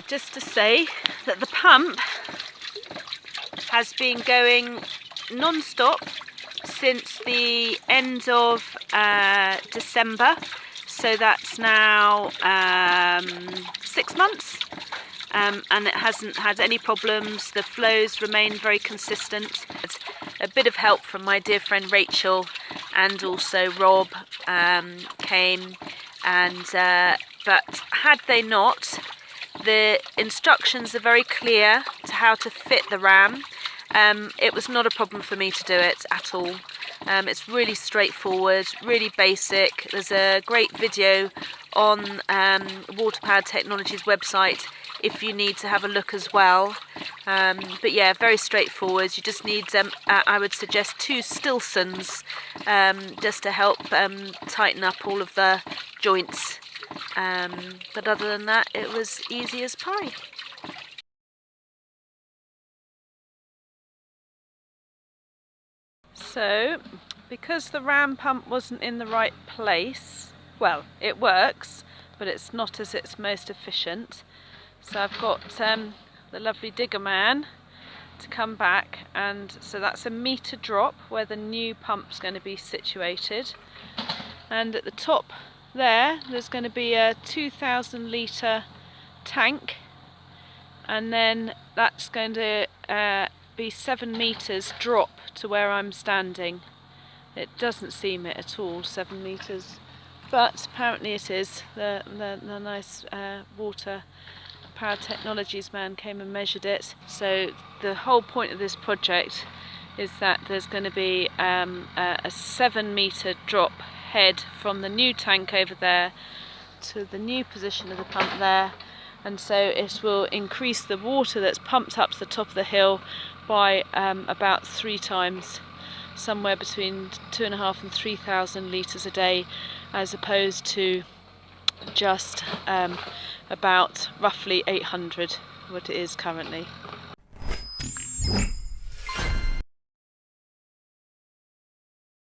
Just to say that the pump has been going non-stop since the end of December, so that's now 6 months, and it hasn't had any problems. The flows remain very consistent. A bit of help from my dear friend Rachel and also Rob came, and but had they not, the instructions are very clear to how to fit the ram. It was not a problem for me to do it at all. It's really straightforward, really basic. There's a great video on Water Powered Technologies website if you need to have a look as well. But yeah, very straightforward. You just need, I would suggest 2 Stilsons just to help tighten up all of the joints. But other than that, it was easy as pie. So, because the ram pump wasn't in the right place, well, it works, but it's not as its most efficient. So I've got the lovely digger man to come back, and so that's a metre drop where the new pump's going to be situated. And at the top there's going to be a 2,000 litre tank, and then that's going to be 7 metres drop to where I'm standing. It doesn't seem it at all, 7 metres, but apparently it is. The nice Water Powered Technologies man came and measured it. So the whole point of this project is that there's going to be a 7 metre drop head from the new tank over there to the new position of the pump there, and so it will increase the water that's pumped up to the top of the hill by about 3 times, somewhere between 2,500 and 3,000 litres a day, as opposed to just about roughly 800 what it is currently.